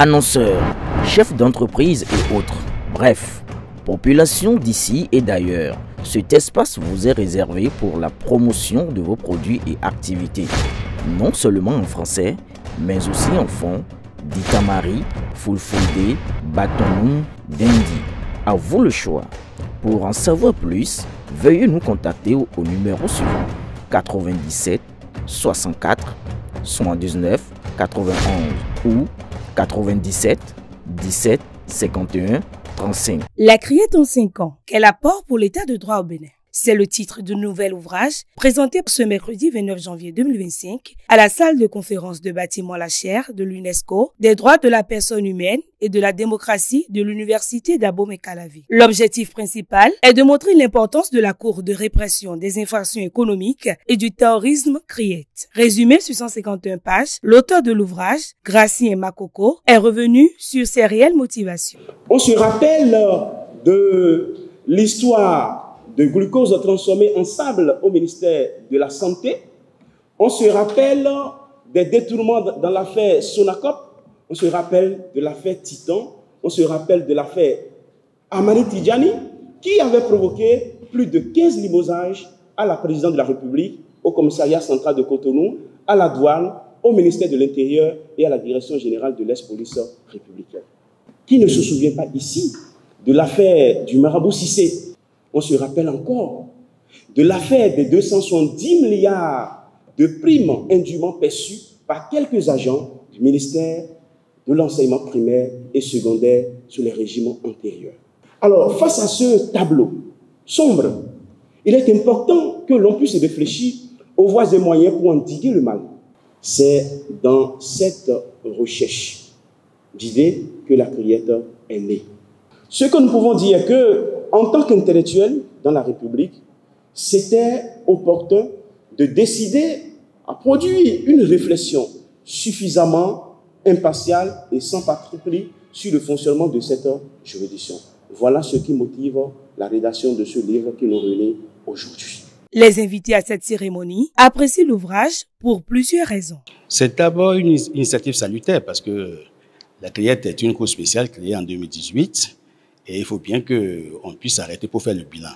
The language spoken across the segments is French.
Annonceurs, chefs d'entreprise et autres. Bref, population d'ici et d'ailleurs. Cet espace vous est réservé pour la promotion de vos produits et activités. Non seulement en français, mais aussi en fond, Ditamari, Fulfulde, Batonou, Dendi. À vous le choix. Pour en savoir plus, veuillez nous contacter au numéro suivant 97 64 79 91 ou 97 17 51 35. La criette en 5 ans, quel apport pour l'état de droit au Bénin? C'est le titre du nouvel ouvrage présenté ce mercredi 29 janvier 2025 à la salle de conférence de bâtiment La Chaire de l'UNESCO des droits de la personne humaine et de la démocratie de l'université d'Abomey-Calavi. L'objectif principal est de montrer l'importance de la Cour de répression des infractions économiques et du terrorisme CRIET. Résumé sur 151 pages, l'auteur de l'ouvrage, Gracien Makoko, est revenu sur ses réelles motivations. On se rappelle de l'histoire de glucose transformé en sable au ministère de la Santé. On se rappelle des détournements dans l'affaire Sonacop. On se rappelle de l'affaire Titan. On se rappelle de l'affaire Amani Tidjani, qui avait provoqué plus de 15 limogeages à la présidente de la République, au commissariat central de Cotonou, à la douane, au ministère de l'Intérieur et à la direction générale de l'ex-police républicaine. Qui ne se souvient pas ici de l'affaire du marabout Cissé? On se rappelle encore de l'affaire des 270 milliards de primes indûment perçues par quelques agents du ministère de l'enseignement primaire et secondaire sous les régimes antérieurs. Alors, face à ce tableau sombre, il est important que l'on puisse réfléchir aux voies et moyens pour endiguer le mal. C'est dans cette recherche d'idées que la CRIET est née. Ce que nous pouvons dire est que, en tant qu'intellectuel dans la République, c'était opportun de décider à produire une réflexion suffisamment impartiale et sans parti pris sur le fonctionnement de cette juridiction. Voilà ce qui motive la rédaction de ce livre qui nous réunit aujourd'hui. Les invités à cette cérémonie apprécient l'ouvrage pour plusieurs raisons. C'est d'abord une initiative salutaire parce que la CRIET est une cour spéciale créée en 2018. Et il faut bien qu'on puisse s'arrêter pour faire le bilan.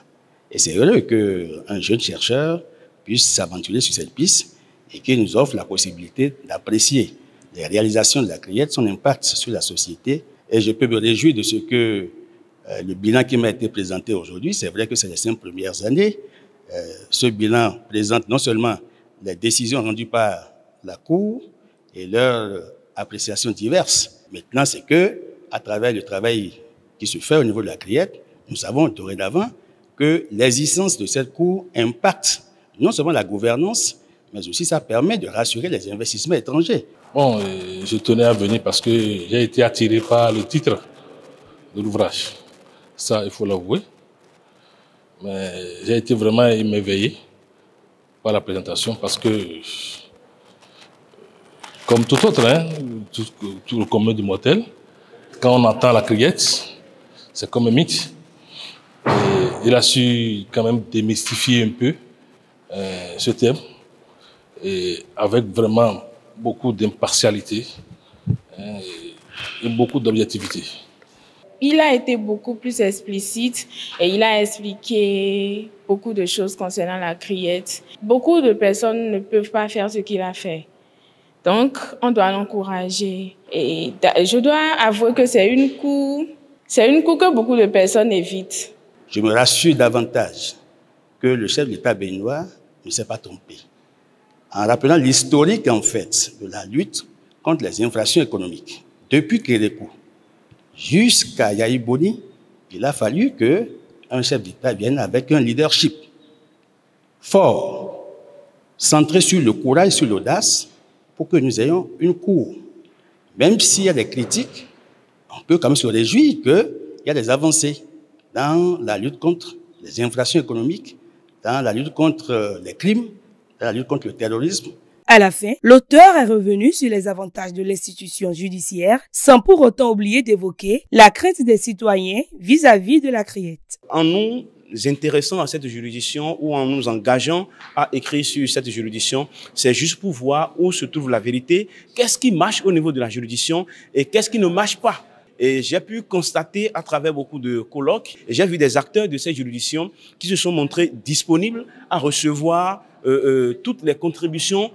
Et c'est heureux qu'un jeune chercheur puisse s'aventurer sur cette piste et qu'il nous offre la possibilité d'apprécier les réalisations de la CRIET, son impact sur la société. Et je peux me réjouir de ce que le bilan qui m'a été présenté aujourd'hui, c'est vrai que c'est les 5 premières années. Ce bilan présente non seulement les décisions rendues par la Cour et leurs appréciations diverses. Maintenant, c'est que, à travers le travail qui se fait au niveau de la CRIET, nous savons dorénavant que l'existence de cette cour impacte non seulement la gouvernance, mais aussi ça permet de rassurer les investissements étrangers. Bon, je tenais à venir parce que j'ai été attiré par le titre de l'ouvrage. Ça, il faut l'avouer. Mais j'ai été vraiment émerveillé par la présentation parce que, comme tout autre, tout le commun du mortel, quand on entend la CRIET, c'est comme un mythe. Et il a su quand même démystifier un peu ce thème, et avec vraiment beaucoup d'impartialité et beaucoup d'objectivité. Il a été beaucoup plus explicite et il a expliqué beaucoup de choses concernant la CRIET. Beaucoup de personnes ne peuvent pas faire ce qu'il a fait. Donc, on doit l'encourager. Et je dois avouer que c'est une cour que beaucoup de personnes évitent. Je me rassure davantage que le chef de l'État béninois ne s'est pas trompé. En rappelant l'historique, en fait, de la lutte contre les infractions économiques. Depuis Kérékou jusqu'à Yahi Boni, il a fallu qu'un chef d'État vienne avec un leadership fort, centré sur le courage, sur l'audace, pour que nous ayons une cour. Même s'il y a des critiques, on peut quand même se réjouir qu'il y a des avancées dans la lutte contre les infractions économiques, dans la lutte contre les crimes, dans la lutte contre le terrorisme. À la fin, l'auteur est revenu sur les avantages de l'institution judiciaire, sans pour autant oublier d'évoquer la crainte des citoyens vis-à-vis de la CRIET. En nous, intéressant à cette juridiction ou en nous engageant à écrire sur cette juridiction, c'est juste pour voir où se trouve la vérité, qu'est-ce qui marche au niveau de la juridiction et qu'est-ce qui ne marche pas. Et j'ai pu constater à travers beaucoup de colloques, et j'ai vu des acteurs de cette juridiction qui se sont montrés disponibles à recevoir toutes les contributions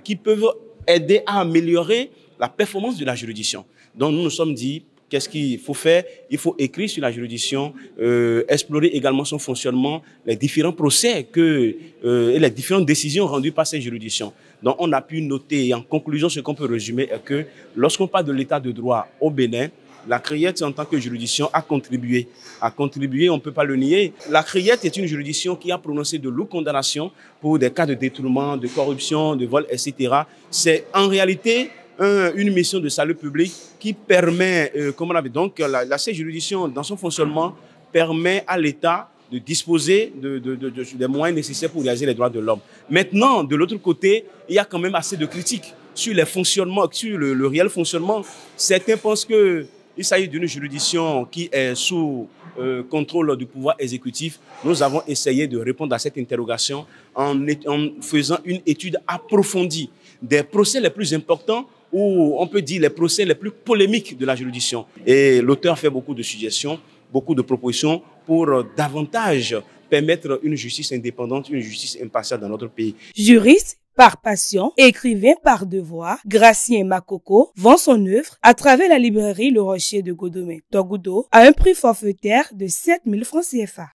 qui peuvent aider à améliorer la performance de la juridiction. Donc nous nous sommes dit, qu'est-ce qu'il faut faire? Il faut écrire sur la juridiction, explorer également son fonctionnement, les différents procès et les différentes décisions rendues par ces juridictions. Donc on a pu noter, et en conclusion, ce qu'on peut résumer est que lorsqu'on parle de l'état de droit au Bénin, la CREIET, en tant que juridiction, a contribué. On ne peut pas le nier. La CREIET est une juridiction qui a prononcé de lourdes condamnations pour des cas de détournement, de corruption, de vol, etc. C'est en réalité une mission de salut public qui permet, donc cette juridiction, dans son fonctionnement, permet à l'État de disposer des moyens nécessaires pour réaliser les droits de l'homme. Maintenant, de l'autre côté, il y a quand même assez de critiques sur les fonctionnements, sur le réel fonctionnement. Certains pensent qu'il s'agit d'une juridiction qui est sous contrôle du pouvoir exécutif. Nous avons essayé de répondre à cette interrogation en faisant une étude approfondie des procès les plus importants, ou on peut dire les procès les plus polémiques de la juridiction. Et l'auteur fait beaucoup de suggestions, beaucoup de propositions pour davantage permettre une justice indépendante, une justice impartiale dans notre pays. Juriste par passion, écrivain par devoir, Gracien Makoko vend son œuvre à travers la librairie Le Rocher de Godomé, Togudo, à un prix forfaitaire de 7 000 francs CFA.